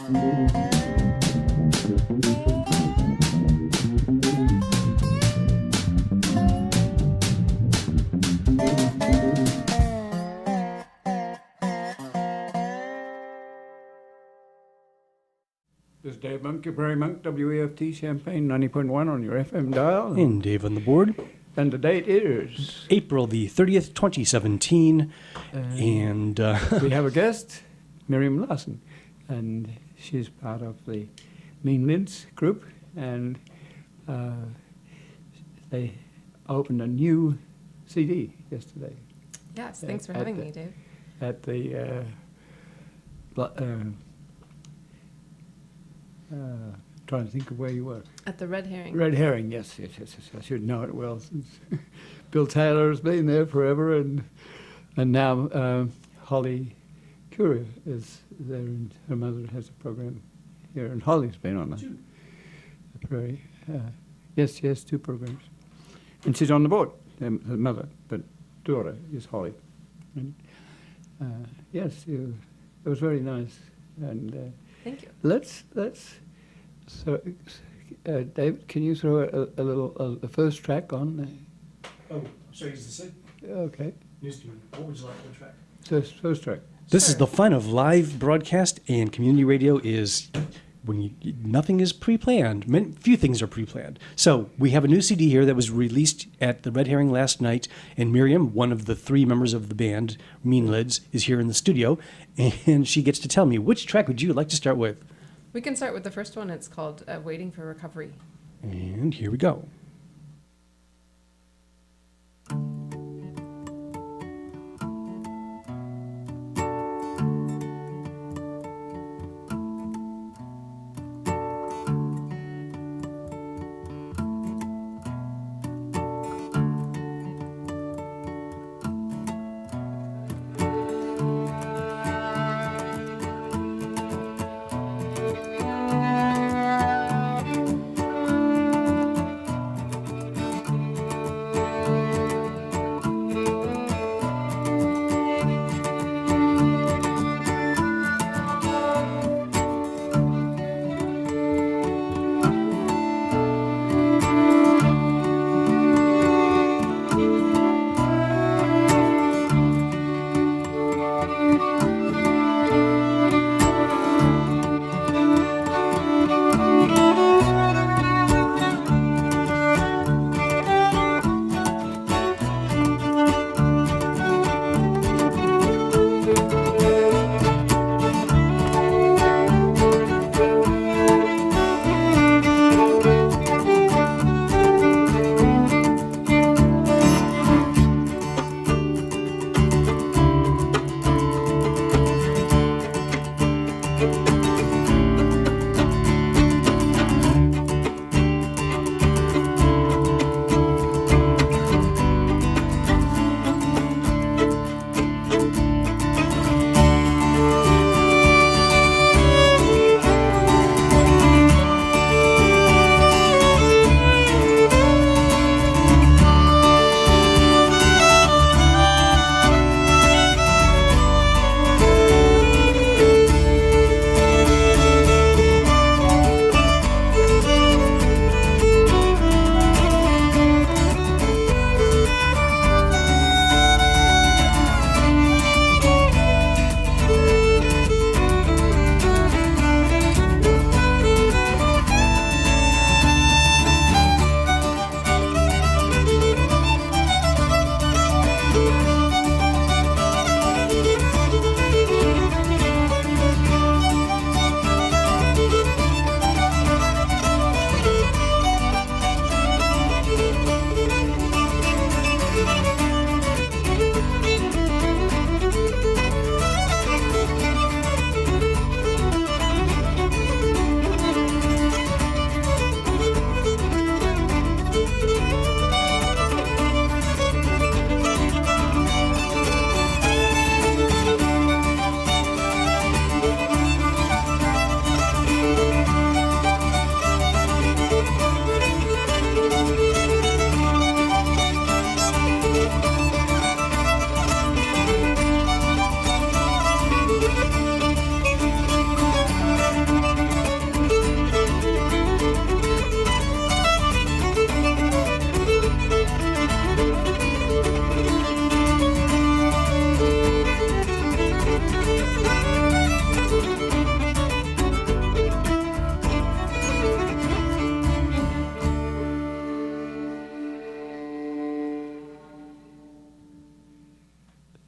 This is Dave Monk, your Prairie Monk, WAFT Champaign 90.1 on your FM dial. And Dave on the board. And the date is? April the 30th, 2017. And we have a guest, Miriam Larson. And she's part of the Mean Lids group. And they opened a new CD yesterday. Yes, thanks for having me, Dave. At the trying to think of where you were. At the Red Herring. Red Herring, yes. I should know it well since Bill Taylor has been there forever, and now Holly Curia is there, and her mother has a program here, and Holly's been on the Prairie. Yes, 2 programs, and she's on the board. Her mother, but daughter is Holly, and yes, it was very nice, and thank you. Let's. So, David, can you throw a little the first track on? Oh, sorry, is this it? Okay. What would you like the track? First track. This is the fun of live broadcast, and community radio is when nothing is pre-planned. Few things are pre-planned. So we have a new CD here that was released at the Red Herring last night, and Miriam, one of the 3 members of the band, Mean Lids, is here in the studio, and she gets to tell me, which track would you like to start with? We can start with the first one. It's called Waiting for Recovery. And here we go.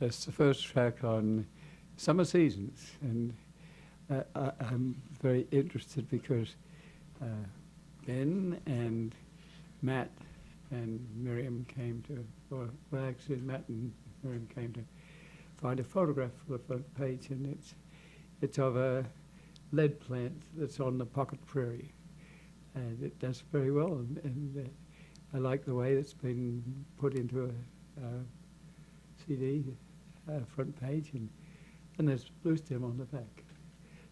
It's the first track on Summer Seasons, and I'm very interested because Ben and Matt and Miriam came to, well actually Matt and Miriam came to find a photograph for the front page, and it's of a lead plant that's on the pocket prairie, and it does very well, and I like the way it's been put into a CD front page, and there's blue stem on the back.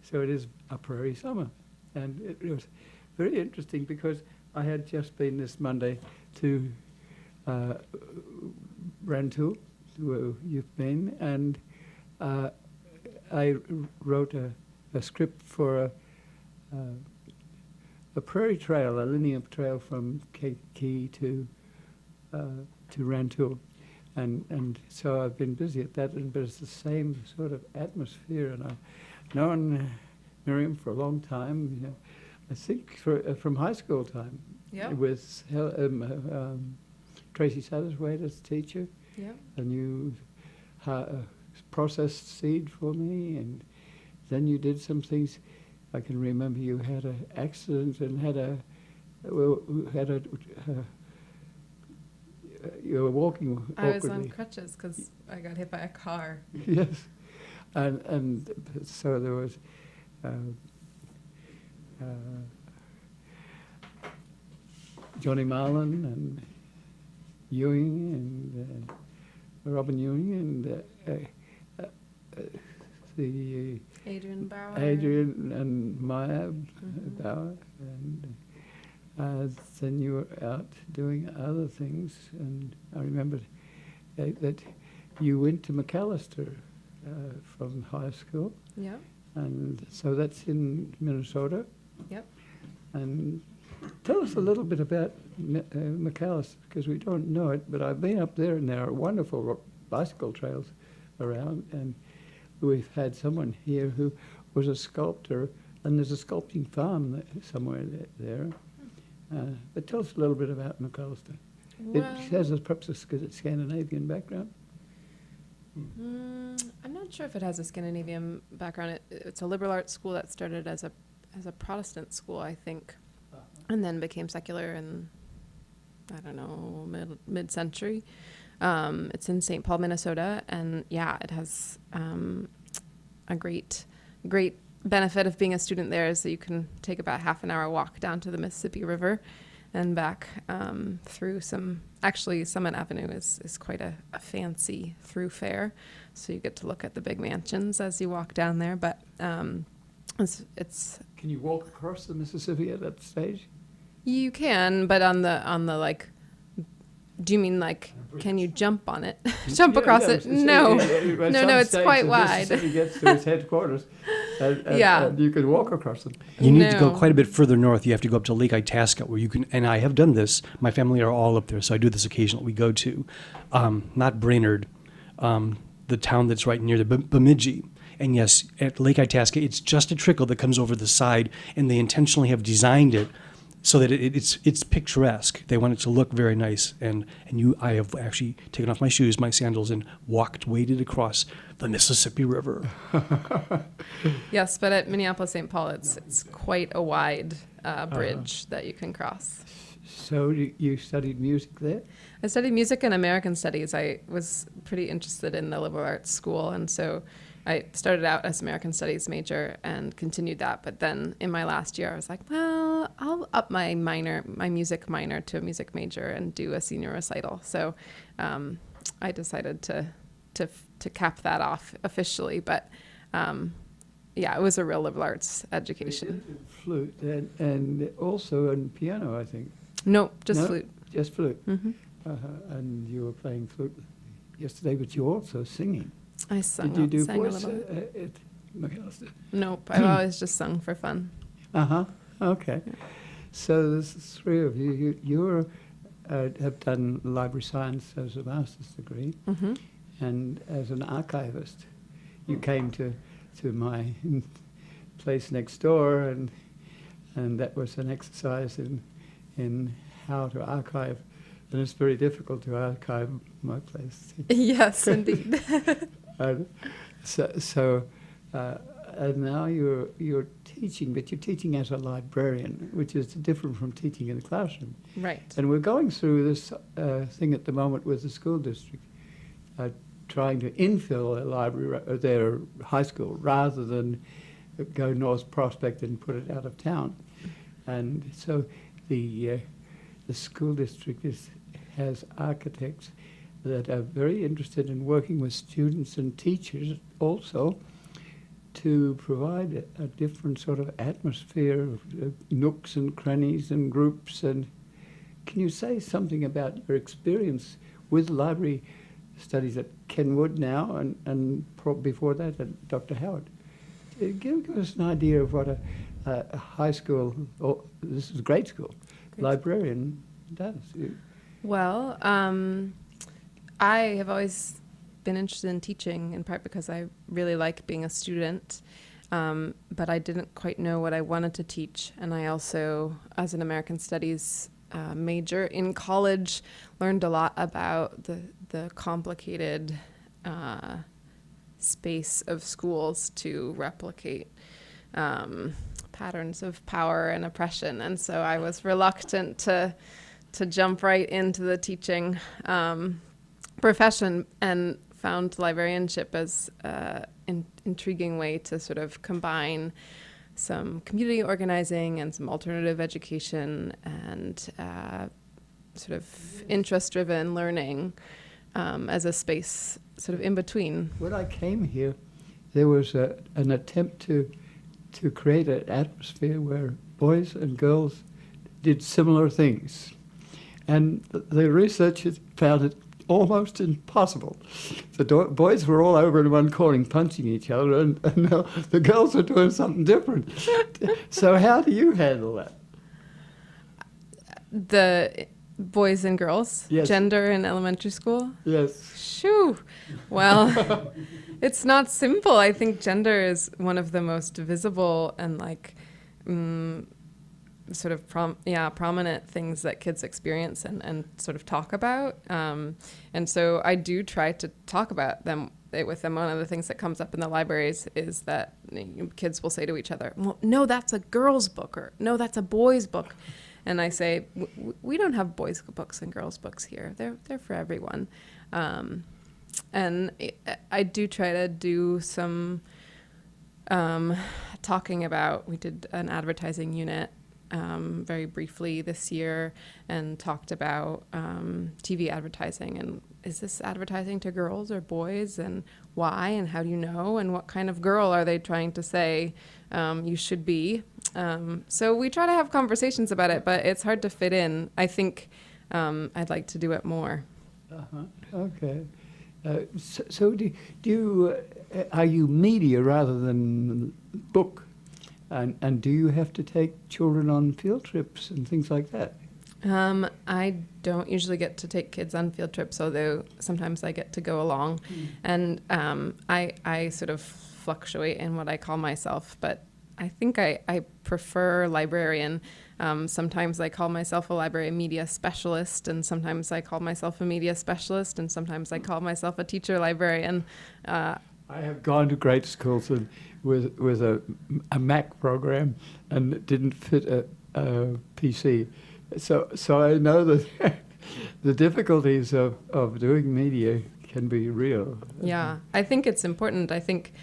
So it is a prairie summer, and it was very interesting because I had just been this Monday to Rantoul, where you've been, and I wrote a script for a prairie trail, a linear trail from Key to Rantoul, and so I've been busy at that. But it's the same sort of atmosphere, and I've known Miriam for a long time. You know, I think from high school time, Yeah. with Tracy Satterthwaite as teacher, Yeah. and you processed seed for me, and then you did some things. I can remember you had an accident and you were walking I was awkwardly. on crutches because I got hit by a car. Yes, and so there was Johnny Marlin and Ewing and Robin Ewing and the Adrian Bauer. Adrian and Maya Mhm. Bauer, and then you were out doing other things, and I remember that you went to McAllister from high school, Yeah. and so that's in Minnesota. Yep. And tell us a little bit about McAllister, because we don't know it, but I've been up there, and there are wonderful bicycle trails around, and we've had someone here who was a sculptor, and there's a sculpting farm somewhere there. But tell us a little bit about McAllister. It has perhaps a Scandinavian background. I'm not sure if it has a Scandinavian background. It's a liberal arts school that started as a Protestant school, I think, and then became secular in, I don't know, mid-century. It's in St. Paul, Minnesota, and yeah, it has a great benefit of being a student there is that you can take about half an hour walk down to the Mississippi River and back through Summit Avenue is quite a fancy thoroughfare, so you get to look at the big mansions as you walk down there, but it's Can you walk across the Mississippi at that stage? you can, but on the like, do you mean like, can you jump on it? Jump across it? No. No, it's quite wide. Mississippi gets to its headquarters, and Yeah. you can walk across them. You need to go No. quite a bit further north. You have to go up to Lake Itasca, where you can, and I have done this. My family are all up there, so I do this occasionally. We go to, not Brainerd, the town that's right near the Bemidji. And yes, at Lake Itasca, it's just a trickle that comes over the side, and they intentionally have designed it so that it's picturesque. They want it to look very nice. I have actually taken off my shoes, my sandals, and waded across the Mississippi River. Yes, but at Minneapolis St. Paul, it's quite a wide bridge that you can cross. So you studied music there? I studied music and American studies. I was pretty interested in the liberal arts school, and so I started out as American studies major and continued that. But then in my last year, I was like, well, I'll up my music minor to a music major and do a senior recital. So I decided to cap that off officially. But yeah, it was a real liberal arts education. Flute and also in piano, I think. Nope, just No? flute. Just flute. Hmm. And you were playing flute yesterday, but you're also singing. I sung, Did you do sang a voice little. at McAllister? Nope, I've always just sung for fun. Uh-huh. Okay. So there's three of you. You have done library science as a master's degree, Hmm. and as an archivist, you came to my place next door, and that was an exercise in how to archive and it's very difficult to archive my place. Yes, indeed. And and now you're teaching, but you're teaching as a librarian, which is different from teaching in the classroom. Right. And we're going through this thing at the moment with the school district, trying to infill a library, their high school, rather than go North Prospect and put it out of town. And so the school district has architects that are very interested in working with students and teachers also to provide a different sort of atmosphere of nooks and crannies and groups. And can you say something about your experience with library studies at Kenwood now and before that at Dr. Howard? Give us an idea of what a high school, or this is grade school, librarian does. Well, I have always been interested in teaching, in part because I really like being a student, but I didn't quite know what I wanted to teach. And I also, as an American Studies major in college, learned a lot about the complicated space of schools to replicate patterns of power and oppression. And so I was reluctant to jump right into the teaching profession, and found librarianship as an intriguing way to sort of combine some community organizing and some alternative education and sort of interest-driven learning as a space sort of in between. When I came here, there was an attempt to create an atmosphere where boys and girls did similar things. And the researchers found it almost impossible. The boys were all over in one corner punching each other, and the girls were doing something different. So how do you handle that? The boys and girls, yes. Gender in elementary school? Yes. Shoo! Well, it's not simple. I think gender is one of the most visible and sort of prominent things that kids experience and sort of talk about. And so I do try to talk about them with them. One of the things that comes up in the libraries is that kids will say to each other, well, no, that's a girl's book, or no, that's a boy's book. And I say, we don't have boys' books and girls' books here. They're for everyone. And I do try to do some talking about, we did an advertising unit very briefly this year and talked about TV advertising, and is this advertising to girls or boys, and why, and how do you know, and what kind of girl are they trying to say you should be? So we try to have conversations about it, but it's hard to fit in. I think I'd like to do it more. Okay. So do you are you media rather than book? And do you have to take children on field trips and things like that? I don't usually get to take kids on field trips, although sometimes I get to go along. And I sort of fluctuate in what I call myself, but I think I prefer librarian. Sometimes I call myself a library media specialist, and sometimes I call myself a media specialist, and sometimes I call myself a teacher librarian. I have gone to great schools with a Mac program, and it didn't fit a PC. So I know that the difficulties of doing media can be real. Yeah, I think it's important. I think,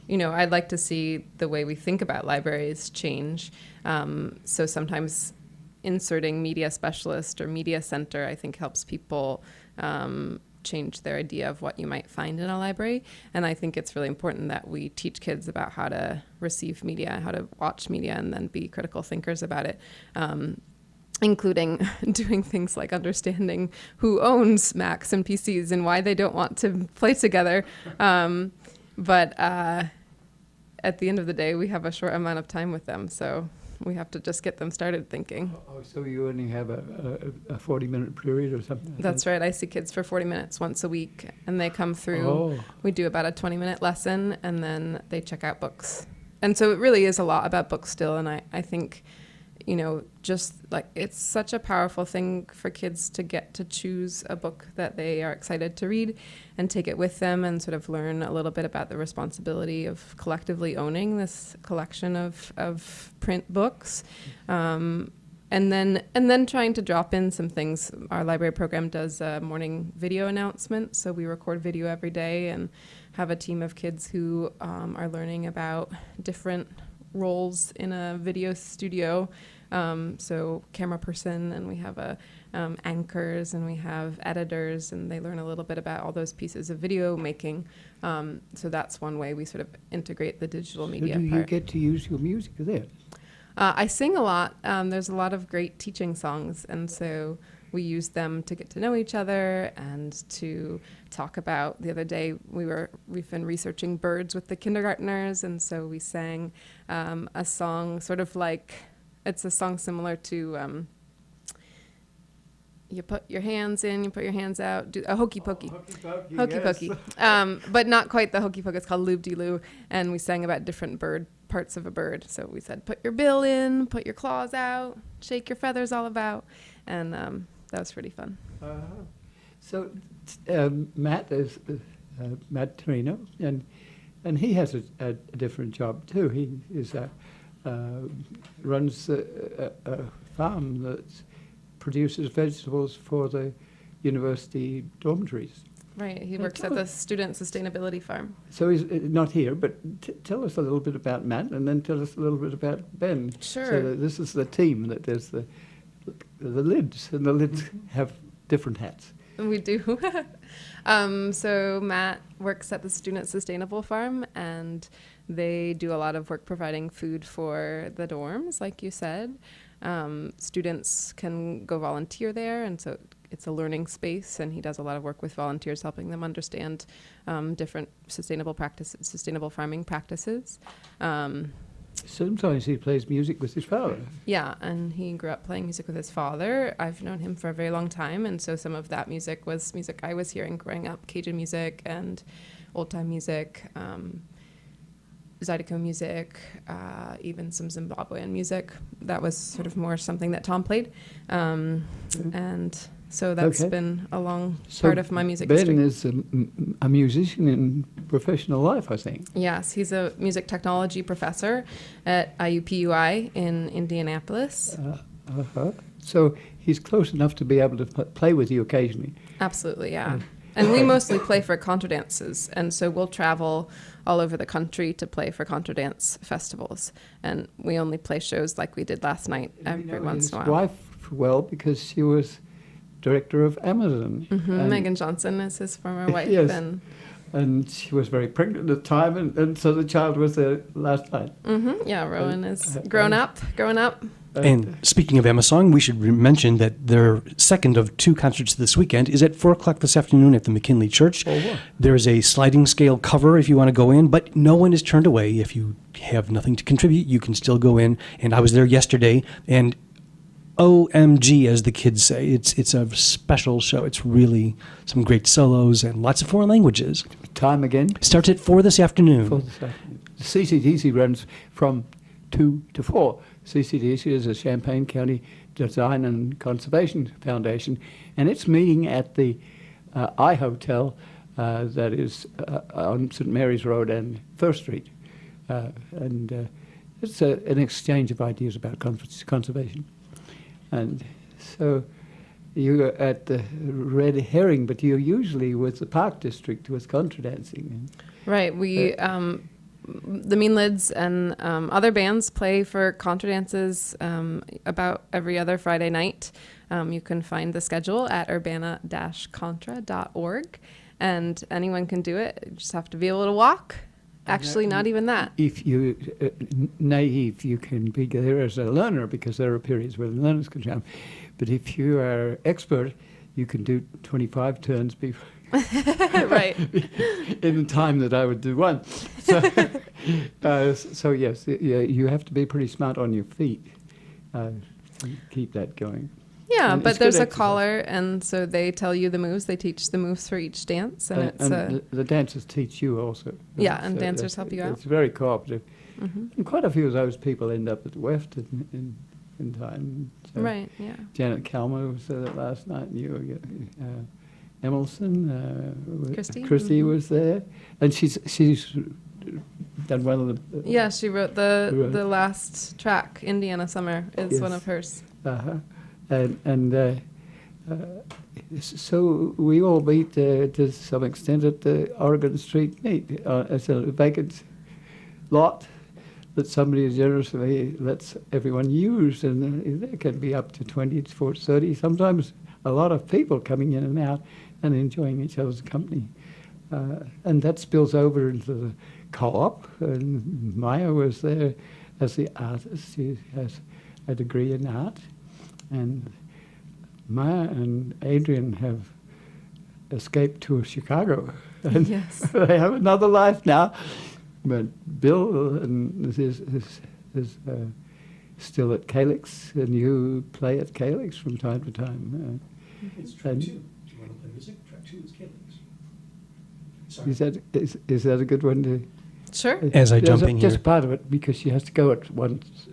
I'd like to see the way we think about libraries change. So sometimes inserting media specialist or media center, I think, helps people change their idea of what you might find in a library. And I think it's really important that we teach kids about how to receive media, how to watch media, and then be critical thinkers about it, including doing things like understanding who owns Macs and PCs and why they don't want to play together. But at the end of the day, we have a short amount of time with them, so we have to just get them started thinking. Oh, so you only have a 40-minute period or something? That's right. I see kids for 40 minutes once a week, and they come through. Oh. We do about a 20-minute lesson, and then they check out books. And so it really is a lot about books still, and I think you know, just like it's such a powerful thing for kids to get to choose a book that they are excited to read and take it with them and sort of learn a little bit about the responsibility of collectively owning this collection of print books. And then trying to drop in some things. Our library program does a morning video announcement, so we record video every day and have a team of kids who are learning about different roles in a video studio. So camera person, and we have anchors, and we have editors, and they learn a little bit about all those pieces of video making. So that's one way we sort of integrate the digital media Do you part. get to use your music there? I sing a lot. There's a lot of great teaching songs, and so we use them to get to know each other and to talk about. The other day, we've been researching birds with the kindergartners, and so we sang a song, sort of like, it's a song similar to you put your hands in, you put your hands out, do a hokey pokey. Hokey pokey. But not quite the hokey pokey. It's called Loob-de-Loo, and we sang about different parts of a bird. So we said, put your bill in, put your claws out, shake your feathers all about, and that was pretty fun. So Matt is Matt Torino, and he has a different job too. He is runs a farm that produces vegetables for the university dormitories. Right, he works at the Student Sustainability Farm. So he's not here, but tell us a little bit about Matt, and then tell us a little bit about Ben. Sure. So this is the team that does the lids, and the lids have different hats. We do. So Matt works at the Student Sustainable Farm, and they do a lot of work providing food for the dorms, like you said. Students can go volunteer there, and so it's a learning space, and he does a lot of work with volunteers, helping them understand different sustainable farming practices. Sometimes he plays music with his father. Yeah, and he grew up playing music with his father. I've known him for a very long time, and so some of that music was music I was hearing growing up, Cajun music and old-time music, Zydeco music, even some Zimbabwean music. That was sort of more something that Tom played. And so that's been a long part of my music history. Ben is a musician in professional life, I think. Yes, he's a music technology professor at IUPUI in Indianapolis. So he's close enough to be able to play with you occasionally. Absolutely, yeah. And we mostly play for contra dances, and so we'll travel all over the country to play for contra dance festivals. And we only play shows like we did last night every once in a while. His wife, well, because she was director of Amazon. Mm-hmm. Megan Johnson is his former wife. Yes. And she was very pregnant at the time, and so the child was there last night. Mm-hmm. Yeah, Rowan is growing up. And speaking of Amazon, we should mention that their second of two concerts this weekend is at 4 o'clock this afternoon at the McKinley Church. Oh, wow. There's a sliding scale cover if you want to go in, but no one is turned away. If you have nothing to contribute, you can still go in. And I was there yesterday, and OMG, as the kids say, it's a special show. It's really some great solos and lots of foreign languages. Time again? Starts at 4 this afternoon. 4 this afternoon. The CCDC runs from 2 to 4. CCDC is a Champaign County Design and Conservation Foundation, and it's meeting at the I Hotel that is on St. Mary's Road and First Street. And it's an exchange of ideas about conservation. And so you're at the Red Herring, but you're usually with the Park District with contra dancing. Right. We the Mean Lids and other bands play for contra dances about every other Friday night. You can find the schedule at urbana-contra.org, and anyone can do it. You just have to be able to walk. Actually, not even that. If you naive, you can be there as a learner because there are periods where the learners can jump. But if you are expert, you can do 25 turns before. Right. In the time that I would do one. So yes, you have to be pretty smart on your feet to keep that going. Yeah, And but there's a exercise. caller, and so they tell you the moves. They teach the moves for each dance, and the dancers teach you also. Yeah, and So dancers help you out. It's very cooperative. Mm-hmm. And quite a few of those people end up at Weft in in time. So Right, yeah. Janet Calmer was there last night, and you were, Emerson, Christy? was there, and she's done one of the. Yeah, she wrote the Right. last track, Indiana Summer, is one Yes. of hers. Uh-huh. So we all meet to some extent at the Oregon Street meet. It's a vacant lot that somebody generously lets everyone use, and there can be up to 20 to 30, sometimes a lot of people coming in and out and enjoying each other's company. And that spills over into the co-op, and Maya was there as the artist. She has a degree in art, and Maya and Adrian have escaped to Chicago, and Yes. they have another life now. But Bill is still at Calyx, and you play at Calyx from time to time. It's track and- 2. Do you want to play music? Track 2 is Calyx. Is that a good one to? Sure. As I jump There's in just here. part of it because she has to go at once.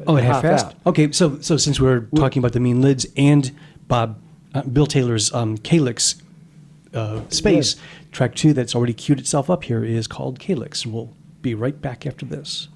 Oh, at half fast? out. Okay, so since we're talking about the Mean Lids and Bill Taylor's Calyx space, track 2 that's already queued itself up here is called Calyx. And we'll be right back after this.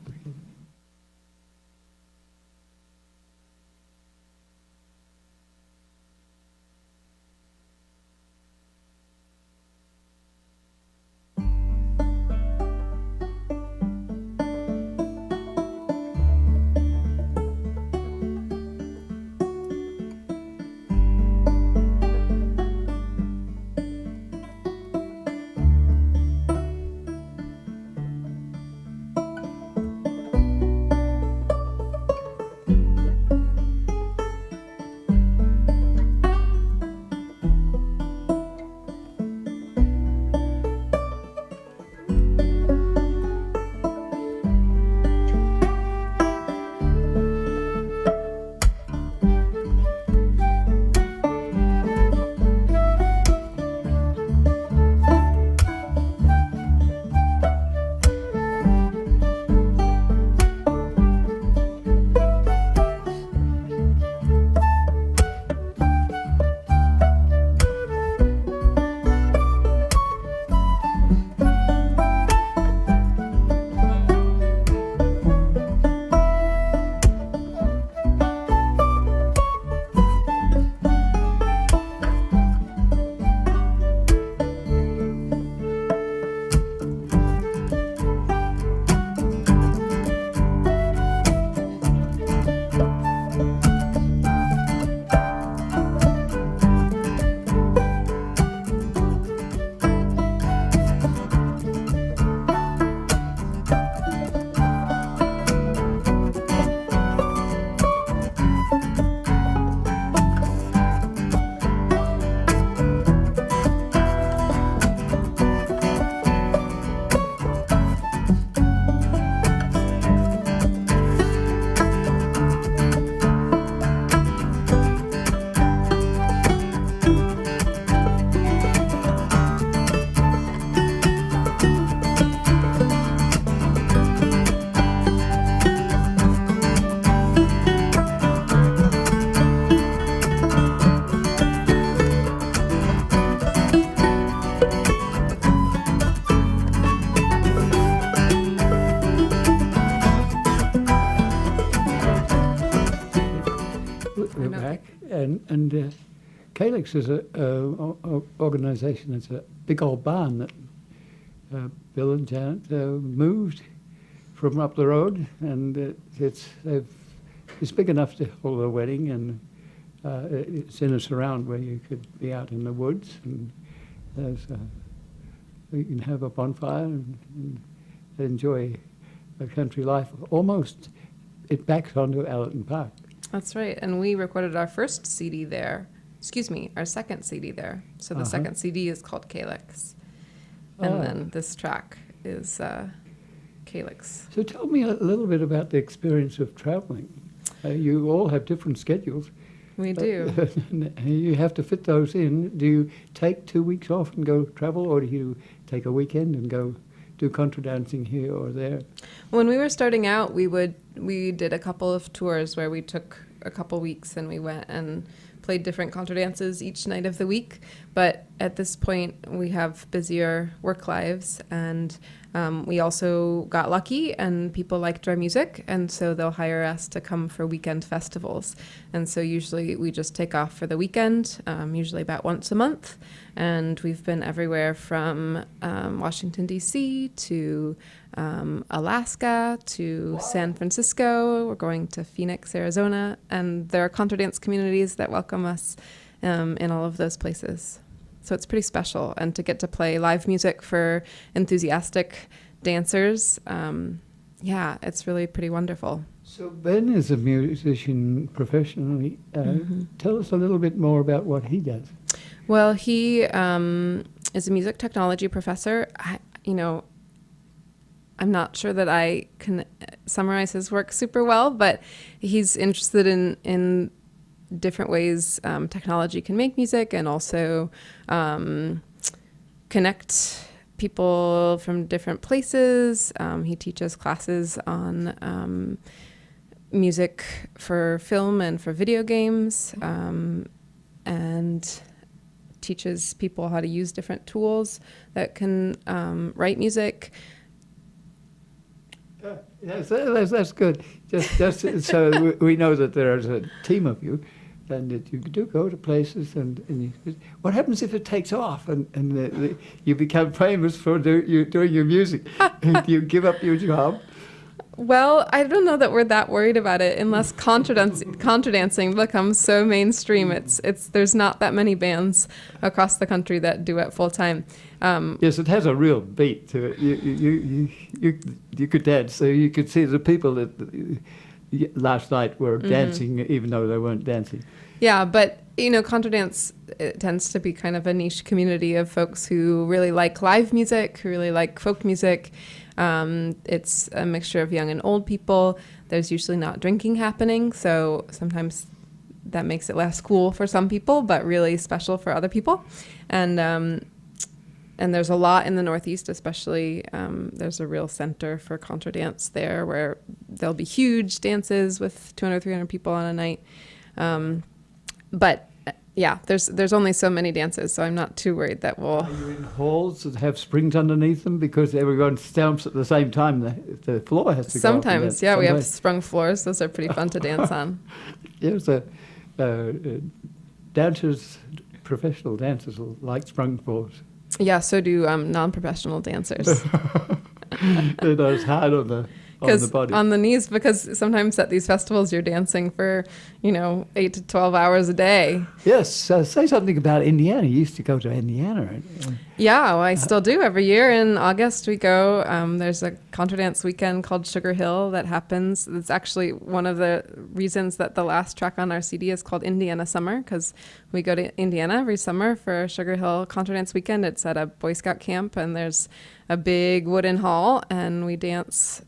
We're back, and Calyx is a organisation. It's a big old barn that Bill and Janet moved from up the road, and it's big enough to hold a wedding, and it's in a surround where you could be out in the woods, and you can have a bonfire and enjoy a country life. Almost, it backs onto Allerton Park. That's right. And we recorded our first CD there. Excuse me, our second CD there. So the second CD is called Calyx. And then this track is Calyx. So tell me a little bit about the experience of traveling. You all have different schedules. We do. You have to fit those in. Do you take 2 weeks off and go travel, or do you take a weekend and go do contra dancing here or there? When we were starting out, we did a couple of tours where we took a couple weeks, and we went and played different contra dances each night of the week. But at this point, we have busier work lives, and we also got lucky, and people liked our music, and so they'll hire us to come for weekend festivals. And so usually we just take off for the weekend, usually about once a month, and we've been everywhere from Washington, D.C. to Alaska to San Francisco. We're going to Phoenix, Arizona, and there are contra dance communities that welcome us in all of those places. So it's pretty special, and to get to play live music for enthusiastic dancers, it's really pretty wonderful. So Ben is a musician professionally. Tell us a little bit more about what he does. Well, he is a music technology professor. I'm not sure that I can summarize his work super well, but he's interested in different ways technology can make music, and also connect people from different places. He teaches classes on music for film and for video games, and teaches people how to use different tools that can write music. Yes, that's good. Just so we know that there's a team of you, and that you do go to places. And what happens if it takes off and you become famous for doing your music? Do you give up your job? Well, I don't know that we're that worried about it unless contra dancing becomes so mainstream. There's not that many bands across the country that do it full time. Yes, it has a real beat to it. You could dance, so you could see the people that last night were dancing, even though they weren't dancing. Yeah, but contra dance, it tends to be kind of a niche community of folks who really like live music, who really like folk music. It's a mixture of young and old people. There's usually not drinking happening, so sometimes that makes it less cool for some people, but really special for other people. And there's a lot in the Northeast, especially. There's a real center for contra dance there, where there'll be huge dances with 200, 300 people on a night. But yeah, there's only so many dances, so I'm not too worried that we'll... Are you in halls that have springs underneath them because everyone stamps at the same time? The floor has to Sometimes, go up. we have sprung floors. Those are pretty fun to dance on. Yes, professional dancers like sprung floors. Yeah, so do non-professional dancers. It's hard on the body. On the knees, because sometimes at these festivals you're dancing for 8 to 12 hours a day. Yes, say something about Indiana. You used to go to Indiana. Yeah, well, I still do. Every year in August we go. There's a contra dance weekend called Sugar Hill that happens. It's actually one of the reasons that the last track on our CD is called Indiana Summer, because we go to Indiana every summer for Sugar Hill contra dance weekend. It's at a Boy Scout camp, and there's a big wooden hall, and we dance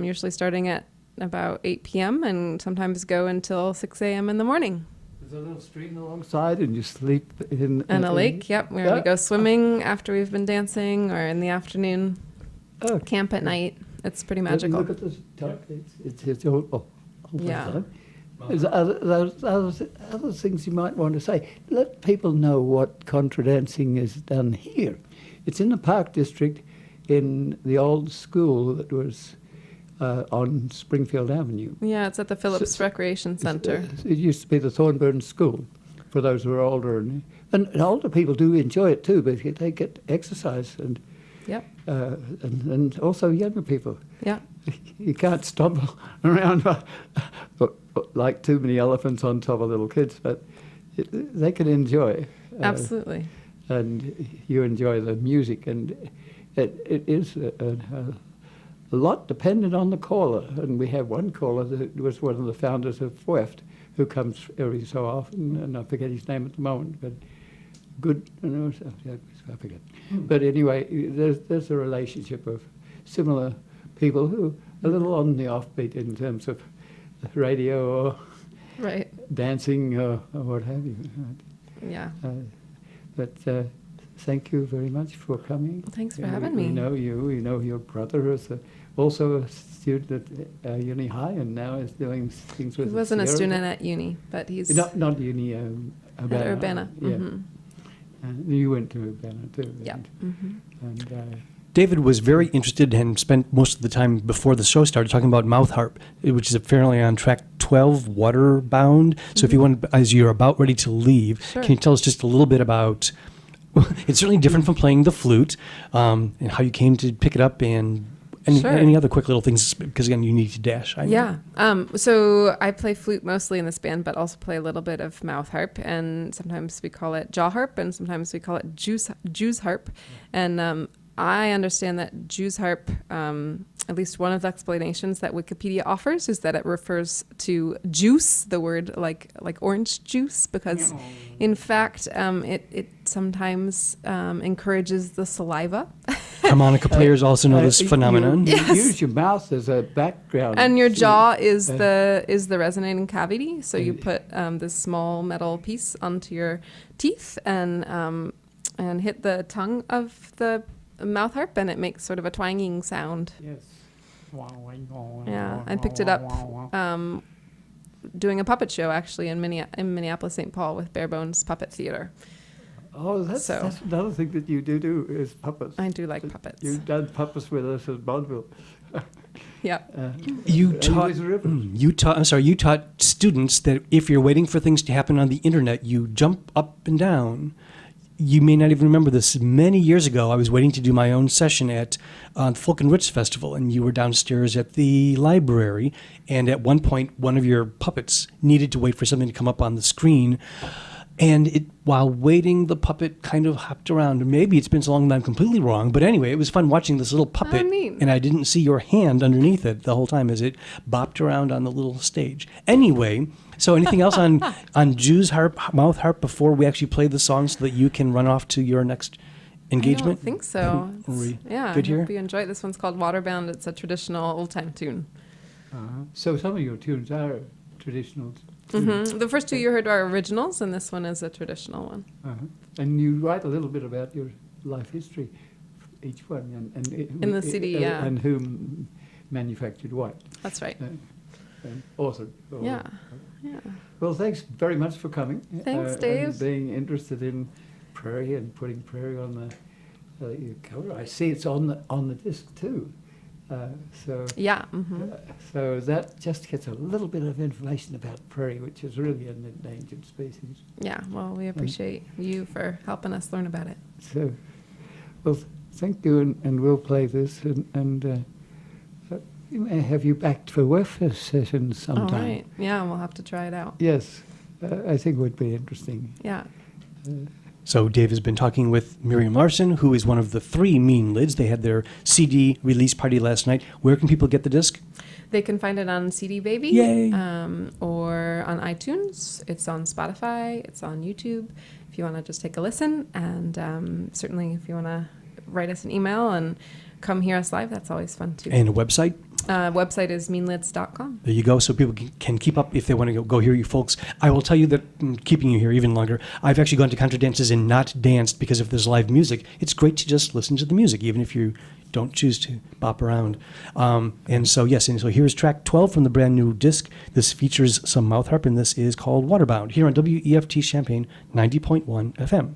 usually starting at about 8 p.m. and sometimes go until 6 a.m. in the morning. There's a little stream alongside, and you sleep in... And a lake, yep, where we go swimming after we've been dancing, or in the afternoon, camp at night. It's pretty magical. Look at this top. It's all Yeah. time. There's other things you might want to say. Let people know what contra dancing is done here. It's in the Park District, in the old school that was on Springfield Avenue. Yeah, it's at the Phillips Recreation Center. It used to be the Thornburn School for those who are older. And older people do enjoy it too, but they get exercise and Yep. And also younger people. Yeah. You can't stumble around like too many elephants on top of little kids, but they can enjoy. Absolutely. And you enjoy the music, and it is a lot dependent on the caller. And we have one caller that was one of the founders of FWEFT, who comes every so often, and I forget his name at the moment, but good, I forget. But anyway, there's a relationship of similar people who are a little on the offbeat in terms of radio or right. dancing or what have you. Yeah. But thank you very much for coming. Well, thanks for having me. We know you. We know your brother is also a student at Uni High, and now is doing things He with. wasn't a Sierra. student at uni, but he's Not Uni. at Urbana. Urbana. Yeah. Mhm. You went to Urbana too. Yeah. And, Mhm. David was very interested and spent most of the time before the show started talking about mouth harp, which is apparently on track 12, Waterbound. So if you want, as you're about ready to leave, Sure. can you tell us just a little bit about, it's certainly different from playing the flute, and how you came to pick it up, and Sure. any other quick little things, because again, you need to dash. I know. Yeah. So I play flute mostly in this band, but also play a little bit of mouth harp, and sometimes we call it jaw harp, and sometimes we call it Jew's harp. And I understand that Jew's harp, at least one of the explanations that Wikipedia offers, is that it refers to juice, the word like orange juice, because in fact it sometimes encourages the saliva. Harmonica players also know this you- phenomenon. You Yes. use your mouth as a background. And your to- jaw is the resonating cavity. So you put this small metal piece onto your teeth and hit the tongue of the mouth harp, and it makes sort of a twanging sound. Yes. Yeah, I picked it up doing a puppet show actually in Minneapolis, St. Paul with Bare Bones Puppet Theater. Oh, that's another thing that you do is puppets. I do like puppets. You've done puppets with us at Vaudeville. Yeah. You and taught. with Rivers. You taught students that if you're waiting for things to happen on the internet, you jump up and down. You may not even remember this. Many years ago, I was waiting to do my own session at Folk and Rich Festival, and you were downstairs at the library. And at one point, one of your puppets needed to wait for something to come up on the screen. And while waiting, the puppet kind of hopped around. Maybe it's been so long that I'm completely wrong. But anyway, it was fun watching this little puppet. Oh, neat. And I didn't see your hand underneath it the whole time as it bopped around on the little stage. Anyway, so anything else on Jew's harp, mouth harp, before we actually play the song so that you can run off to your next engagement? I don't think so. Yeah, good I here? hope you enjoy it. This one's called Waterbound. It's a traditional old-time tune. So some of your tunes are traditional. The first two you heard are originals, and this one is a traditional one. And you write a little bit about your life history, each one, and In the CD, yeah. and whom manufactured what, That's right. and authored. Yeah. Yeah. Well, thanks very much for coming. Thanks, Dave. And being interested in Prairie and putting Prairie on the cover. I see it's on the disc too. Yeah. So that just gets a little bit of information about Prairie, which is really an endangered species. Yeah. Well, we appreciate you for helping us learn about it. So, well, thank you, and we'll play this, and we may have you back for workfest sessions sometime. All right. Yeah, we'll have to try it out. Yes, I think it would be interesting. Yeah. So Dave has been talking with Miriam Larson, who is one of the 3 Mean Lids. They had their CD release party last night. Where can people get the disc? They can find it on CD Baby. Yay. Or on iTunes. It's on Spotify. It's on YouTube. If you want to just take a listen. And certainly if you want to write us an email and come hear us live, that's always fun too. And a website? Website is meanlids.com. There you go, so people can keep up if they want to go hear you folks. I will tell you that, keeping you here even longer, I've actually gone to contra dances and not danced because if there's live music, it's great to just listen to the music, even if you don't choose to bop around. And so here's track 12 from the brand new disc. This features some mouth harp, and this is called Waterbound, here on WEFT Champaign 90.1 FM.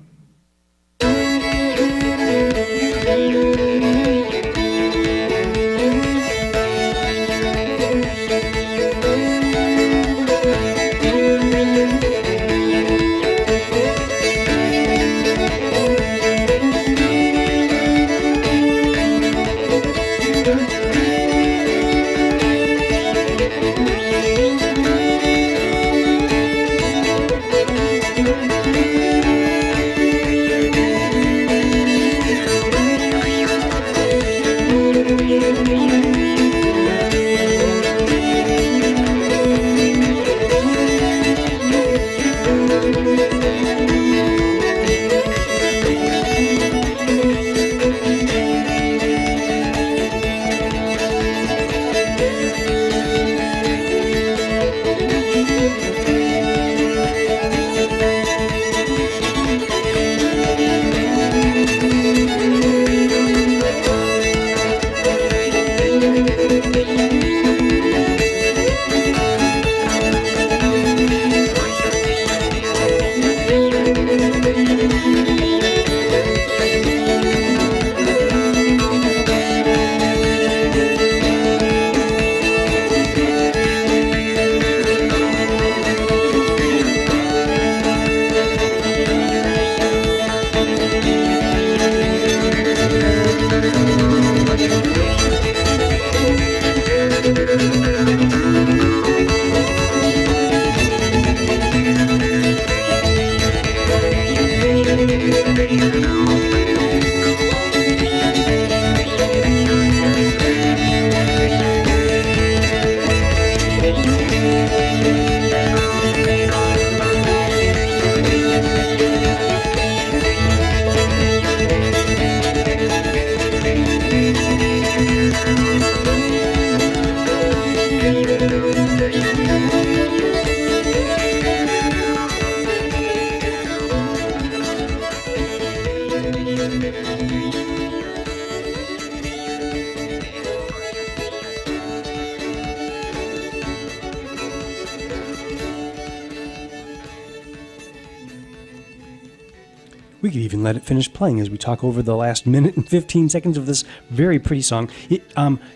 We could even let it finish playing as we talk over the last minute and 15 seconds of this very pretty song.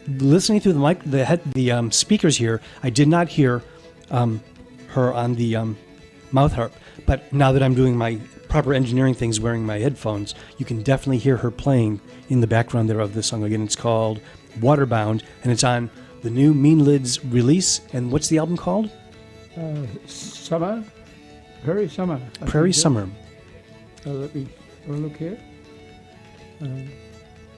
Listening through the mic, the speakers here, I did not hear her on the mouth harp. But now that I'm doing my proper engineering things, wearing my headphones, you can definitely hear her playing in the background there of the song. Again, it's called Waterbound, and it's on the new Mean Lids release. And what's the album called? Summer. Prairie Summer. Prairie Summer. Let me look here.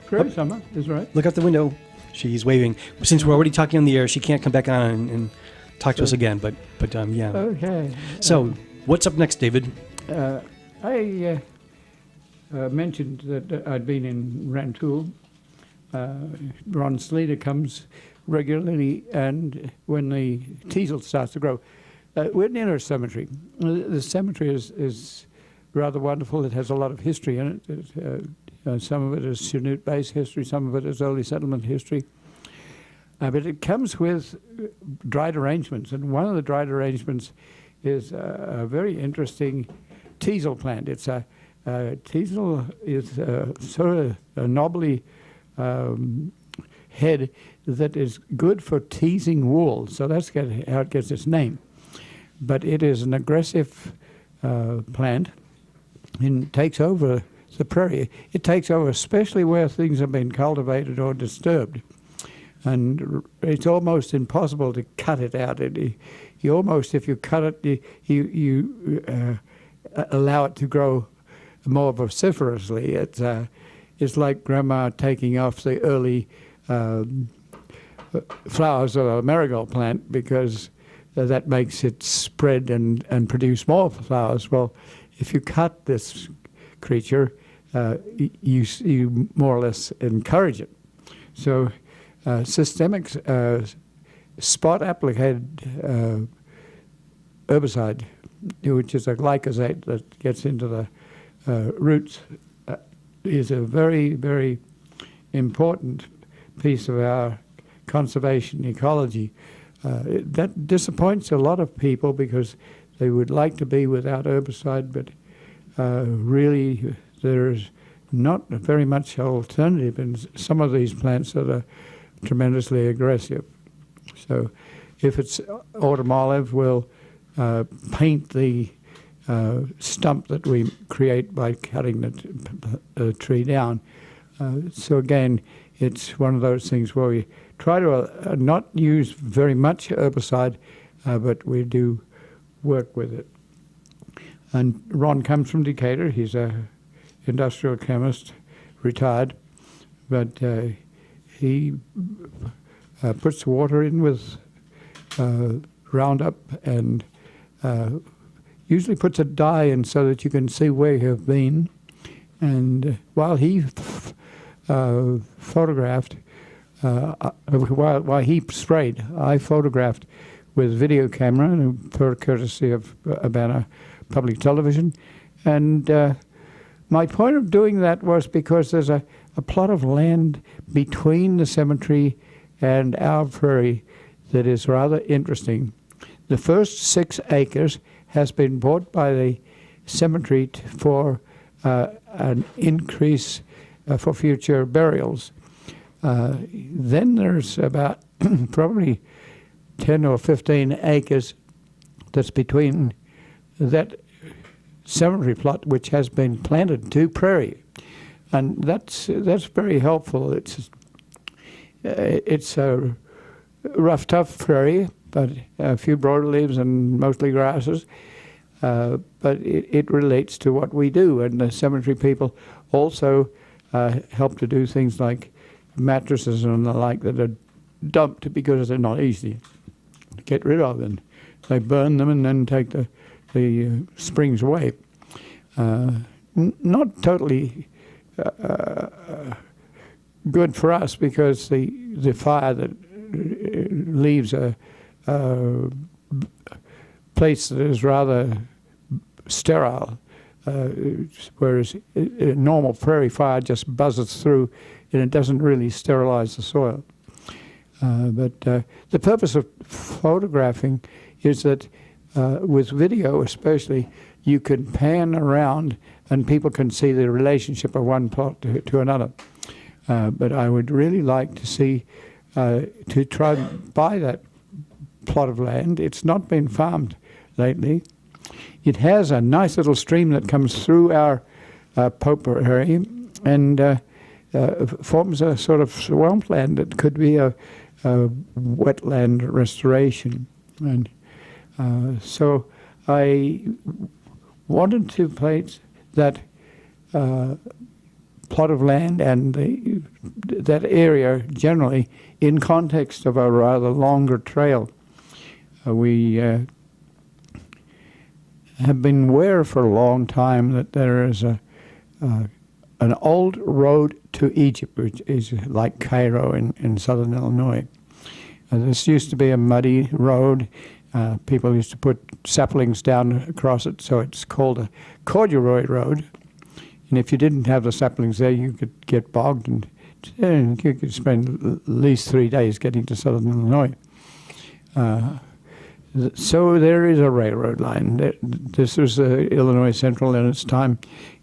Prairie Summer is right. Look out the window. She's waving. Since we're already talking on the air, she can't come back on and talk to us again. But yeah. Okay. So what's up next, David? I mentioned that I'd been in Rantoul. Ron Sleater comes regularly, and when the teasel starts to grow, we're near a cemetery. The cemetery is rather wonderful. It has a lot of history in it. Some of it is Chinook-based history, some of it is early settlement history. But it comes with dried arrangements, and one of the dried arrangements is a very interesting teasel plant. It's teasel is sort of a knobbly head that is good for teasing wool, so that's how it gets its name. But it is an aggressive plant and takes over the prairie. It takes over especially where things have been cultivated or disturbed. And it's almost impossible to cut it out. You almost, if you cut it, you allow it to grow more vociferously. It's like grandma taking off the early flowers of a marigold plant because that makes it spread and produce more flowers. Well, if you cut this creature, you more or less encourage it. So systemic spot-applicated herbicide, which is a glyphosate that gets into the roots, is a very, very important piece of our conservation ecology. That disappoints a lot of people because they would like to be without herbicide, but really there's not very much alternative in some of these plants that are tremendously aggressive. So if it's autumn olive, we'll paint the stump that we create by cutting the tree down. So again, it's one of those things where we try to not use very much herbicide, but we do work with it. And Ron comes from Decatur. He's a industrial chemist, retired, but he puts water in with Roundup and usually puts a dye in so that you can see where you have been. And while he photographed, while he sprayed, I photographed with video camera, per courtesy of Urbana Public Television. And my point of doing that was because there's a plot of land between the cemetery and our prairie that is rather interesting. The first 6 acres has been bought by the cemetery for an increase for future burials. Then there's about probably 10 or 15 acres that's between that cemetery plot, which has been planted to prairie, and that's very helpful. It's a rough, tough prairie, but a few broadleaves and mostly grasses. But it relates to what we do, and the cemetery people also help to do things like mattresses and the like that are dumped because they're not easy to get rid of, and they burn them and then take the springs away. Not totally good for us because the fire that leaves a place that is rather sterile, whereas a normal prairie fire just buzzes through and it doesn't really sterilize the soil. But the purpose of photographing is that with video especially, you can pan around and people can see the relationship of one plot to another. But I would really like to see, to try and buy that plot of land. It's not been farmed lately. It has a nice little stream that comes through our potpourri and forms a sort of swampland that could be a wetland restoration. And so I wanted to place that plot of land and that area generally in context of a rather longer trail. We have been aware for a long time that there is an old road to Egypt, which is like Cairo in southern Illinois. This used to be a muddy road. People used to put saplings down across it, so it's called a corduroy road. And if you didn't have the saplings there, you could get bogged, and you could spend at least 3 days getting to southern Illinois. So there is a railroad line. This was Illinois Central in its time,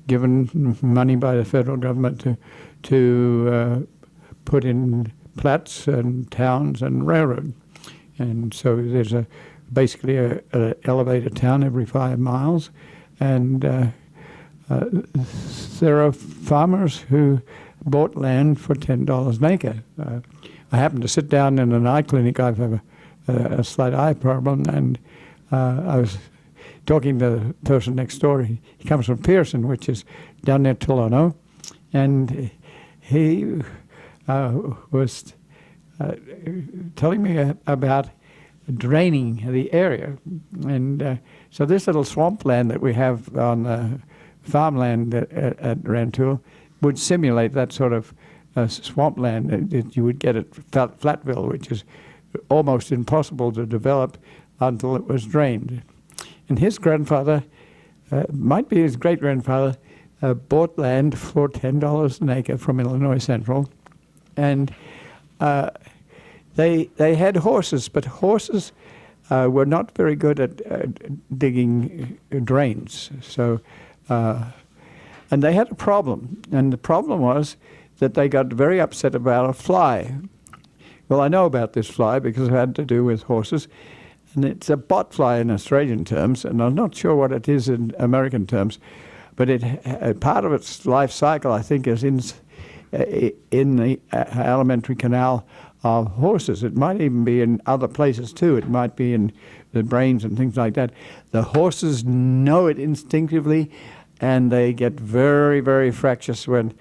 given money by the federal government to put in plats and towns and railroad. And so there's basically a elevated town every 5 miles, and there are farmers who bought land for $10 an acre. I happened to sit down in an eye clinic. I have a slight eye problem, and I was talking to the person next door. He comes from Pearson, which is down near Tolono, and he was telling me about draining the area. And so this little swampland that we have on farmland at Rantoul would simulate that sort of swampland that you would get at Flatville, which is almost impossible to develop until it was drained. And his grandfather, might be his great-grandfather, bought land for $10 an acre from Illinois Central. And they had horses, but horses were not very good at digging drains. So, and they had a problem, and the problem was that they got very upset about a fly. Well, I know about this fly because it had to do with horses, and it's a botfly in Australian terms, and I'm not sure what it is in American terms, but part of its life cycle, I think, is in the alimentary canal of horses. It might even be in other places too. It might be in the brains and things like that. The horses know it instinctively, and they get very, very fractious when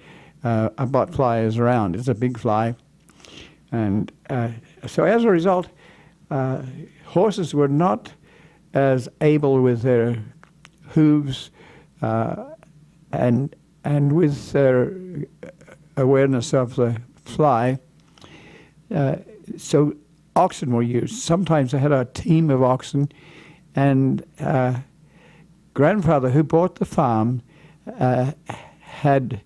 a botfly is around. It's a big fly. And so as a result, horses were not as able with their hooves and with their awareness of the fly. So oxen were used. Sometimes they had a team of oxen, and grandfather who bought the farm had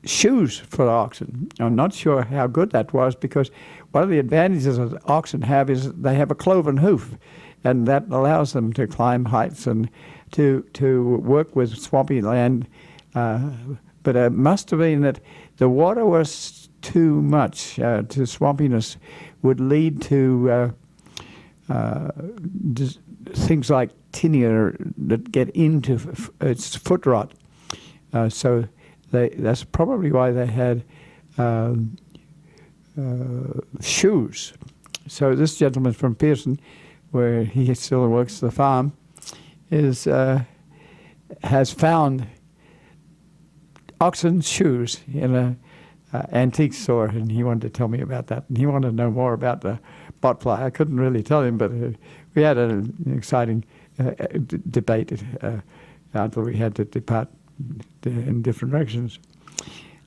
shoes for oxen. I'm not sure how good that was, because one of the advantages that oxen have is they have a cloven hoof, and that allows them to climb heights and to work with swampy land. But it must have been that the water was too much. To swampiness would lead to things like tinea that get into its foot rot. So that's probably why they had shoes. So this gentleman from Pearson, where he still works the farm, has found oxen shoes in an antique store, and he wanted to tell me about that. And he wanted to know more about the botfly. I couldn't really tell him, but we had an exciting debate until we had to depart in different directions.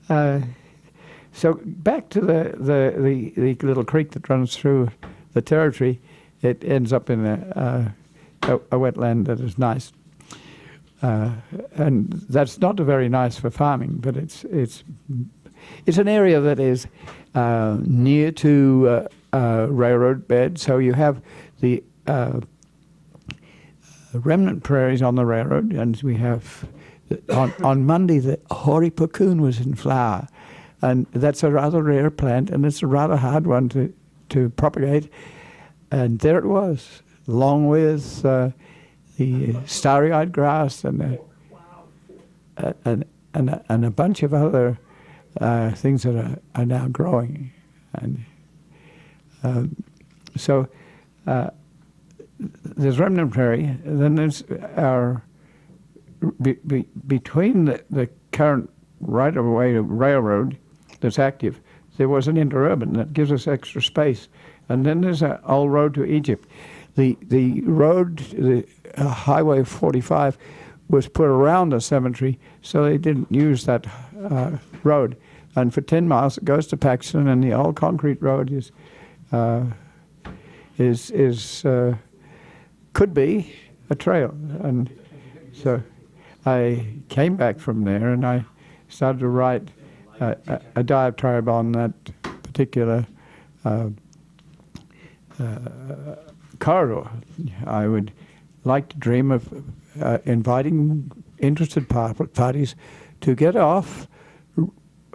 So back to the little creek that runs through the territory. It ends up in a wetland that is nice, and that's not very nice for farming. But it's an area that is near to railroad bed, so you have the remnant prairies on the railroad, and we have on Monday the hoary puccoon was in flower, and that's a rather rare plant, and it's a rather hard one to propagate. And there it was, along with the starry-eyed grass and a bunch of other things that are now growing, and so there's remnant prairie. And then there's our between the current right-of-way railroad that's active. There was an interurban that gives us extra space, and then there's an old road to Egypt. The road, the Highway 45, was put around the cemetery, so they didn't use that road. And for 10 miles, it goes to Paxton, and the old concrete road could be a trail. And so I came back from there, and I started to write a diatribe on that particular corridor. I would like to dream of inviting interested parties to get off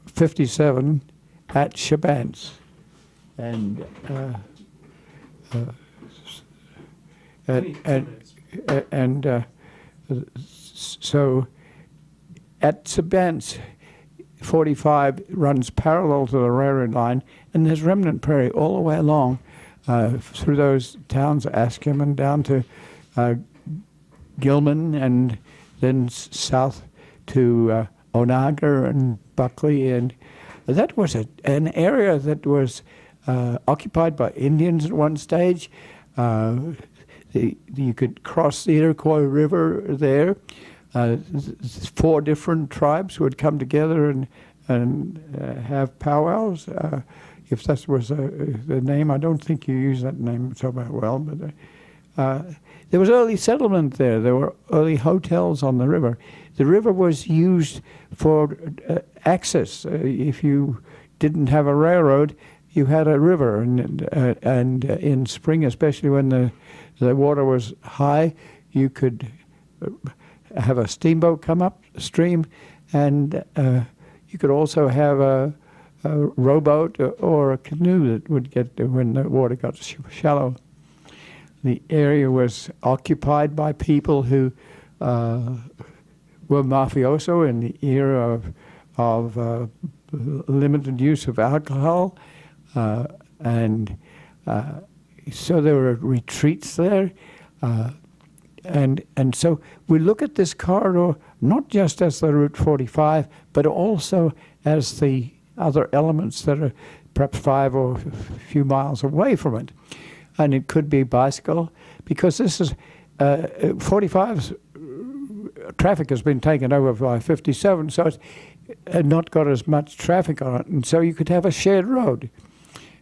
57 at Shabans. And so at Shabans, 45 runs parallel to the railroad line, and there's remnant prairie all the way along through those towns, Askham and down to Gilman, and then south to Onaga and Buckley. And that was an area that was occupied by Indians at one stage. You could cross the Iroquois River there. 4 different tribes would come together and have powwows. If that was the name, I don't think you use that name so well, but there was early settlement there. There were early hotels on the river. The river was used for access. If you didn't have a railroad, you had a river, and in spring, especially when the water was high, you could have a steamboat come upstream, and you could also have a rowboat or a canoe that would get when the water got shallow. The area was occupied by people who were mafioso in the era of limited use of alcohol, and so there were retreats there. And so we look at this corridor not just as the Route 45, but also as the other elements that are perhaps 5 or a few miles away from it. And it could be bicycle, because this is 45's traffic has been taken over by 57, so it's not got as much traffic on it. And so you could have a shared road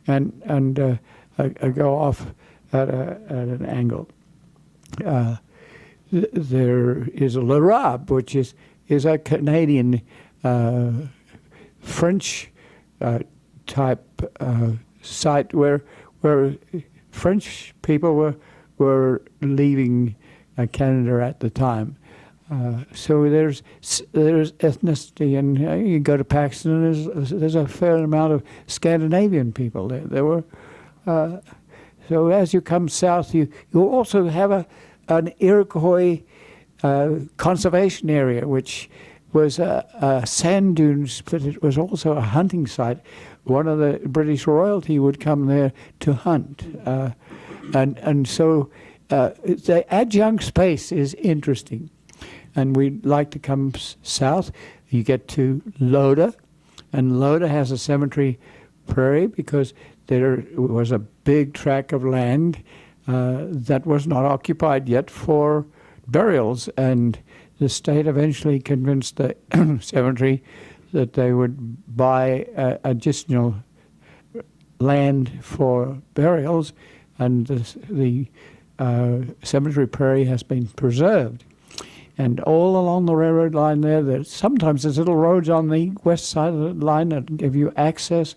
and go off at an angle. There is a Le Rab, which is a Canadian French type site where French people were leaving Canada at the time. So there's ethnicity, and you go to Paxton, and there's a fair amount of Scandinavian people there. There were so as you come south, you also have an Iroquois conservation area, which was sand dunes, but it was also a hunting site. One of the British royalty would come there to hunt, and so the adjunct space is interesting. And we'd like to come south. You get to Loda, and Loda has a cemetery prairie because there was a big tract of land that was not occupied yet for burials, and the state eventually convinced the cemetery that they would buy additional land for burials, and the cemetery prairie has been preserved. And all along the railroad line sometimes there's little roads on the west side of the line that give you access,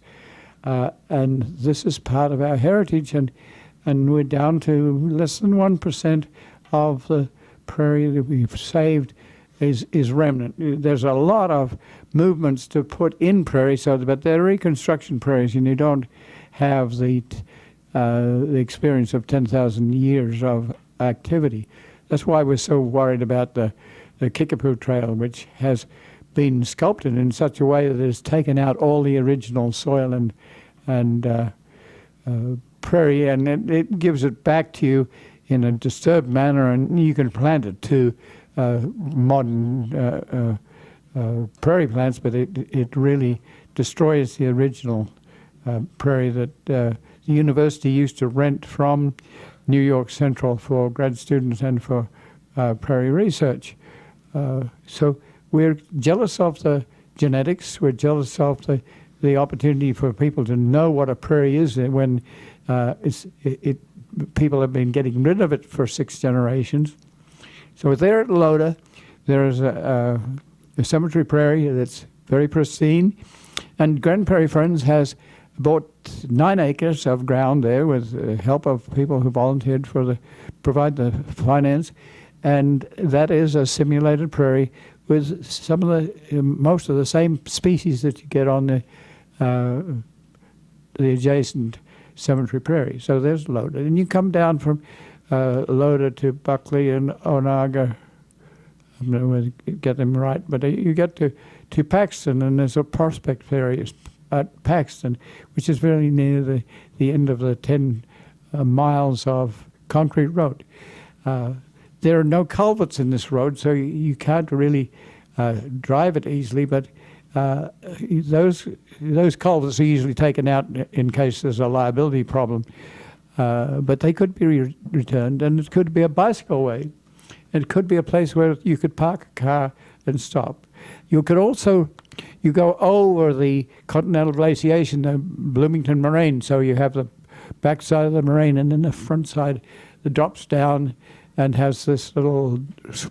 and this is part of our heritage, and we're down to less than 1% of the prairie that we've saved is remnant. There's a lot of movements to put in prairie, but they're reconstruction prairies, and you don't have the experience of 10,000 years of activity. That's why we're so worried about the Kickapoo Trail, which has been sculpted in such a way that it's taken out all the original soil and prairie, and it gives it back to you in a disturbed manner, and you can plant it to modern prairie plants, but it really destroys the original prairie that the university used to rent from New York Central for grad students and for prairie research. So we're jealous of the genetics, we're jealous of the opportunity for people to know what a prairie is when people have been getting rid of it for 6 generations. So there at Loda, there is a cemetery prairie that's very pristine, and Grand Prairie Friends has bought 9 acres of ground there with the help of people who volunteered provide the finance, and that is a simulated prairie with most of the same species that you get on the adjacent cemetery prairie. So there's Loda, and you come down from Loda to Buckley and Onaga. I don't know whether you get them right, but you get to Paxton, and there's a prospect area at Paxton, which is very near the end of the 10 miles of concrete road. There are no culverts in this road, so you can't really drive it easily, but those culverts are usually taken out in case there's a liability problem. But they could be returned, and it could be a bicycle way. It could be a place where you could park a car and stop. You could also, you go over the continental glaciation, the Bloomington Moraine, so you have the back side of the moraine, and then the front side that drops down and has this little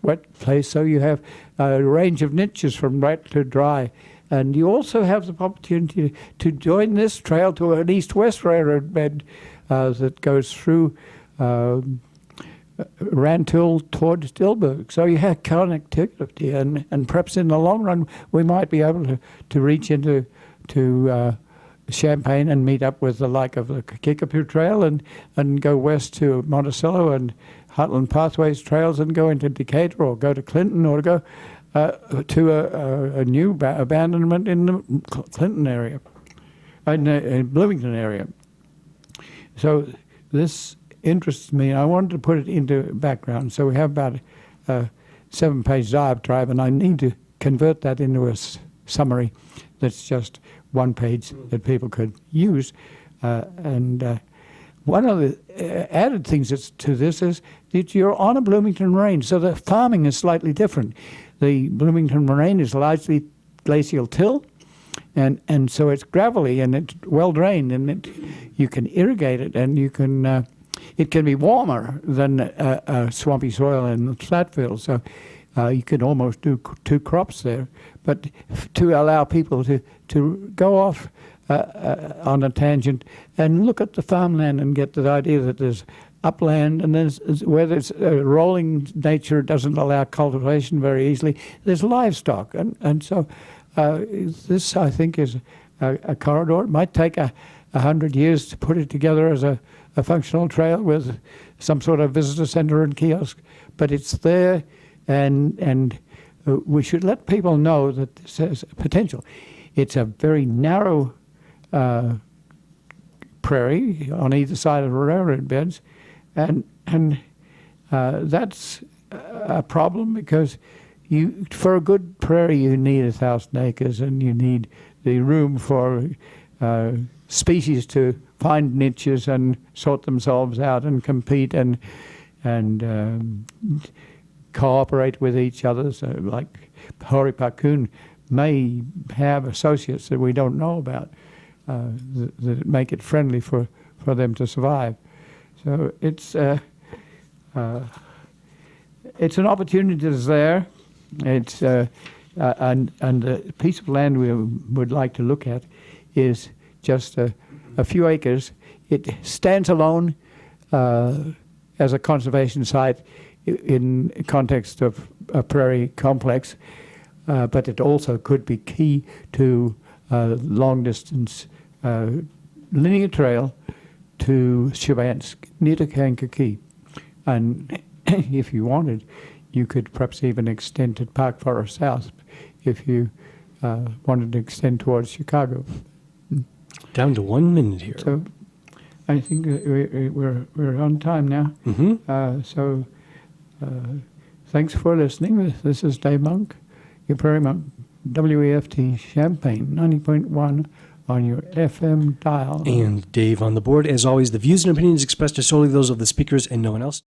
wet place, so you have a range of niches from wet to dry. And you also have the opportunity to join this trail to an east-west railroad bed that goes through Rantoul towards Dilberg. So you have connectivity, and perhaps in the long run we might be able to reach into Champaign and meet up with the like of the Kickapoo Trail and go west to Monticello and Heartland Pathways trails and go into Decatur or go to Clinton or go to a new abandonment in the Clinton area, in Bloomington area. So this interests me. I wanted to put it into background. So we have about a 7-page diatribe, and I need to convert that into a summary that's just 1 page that people could use. One of the added things to this is that you're on a Bloomington Moraine, so the farming is slightly different. The Bloomington Moraine is largely glacial till, and so it's gravelly and it's well drained, and you can irrigate it, and you can it can be warmer than swampy soil in flatfield, so you can almost do 2 crops there. But to allow people to go off on a tangent and look at the farmland and get the idea that there's upland, and there's where there's rolling nature doesn't allow cultivation very easily. There's livestock, and so this I think is a corridor. It might take 100 years to put it together as a functional trail with some sort of visitor center and kiosk, but it's there, and we should let people know that this has potential. It's a very narrow prairie on either side of the railroad beds, and that's a problem because for a good prairie you need 1,000 acres, and you need the room for species to find niches and sort themselves out and compete and cooperate with each other. So like Horipacoon may have associates that we don't know about that make it friendly for them to survive. So it's an opportunity that's there. It's and the piece of land we would like to look at is just a few acres. It stands alone as a conservation site. in context of a prairie complex, but it also could be key to long distance linear trail to Chebansk, near to Kankakee. And if you wanted, you could perhaps even extend to Park Forest South if you wanted to extend towards Chicago. Down to 1 minute here. So I think we're on time now. So thanks for listening. This is Dave Monk, your Prairie Monk, WEFT Champaign, 90.1 on your FM dial. And Dave on the board. As always, the views and opinions expressed are solely those of the speakers and no one else.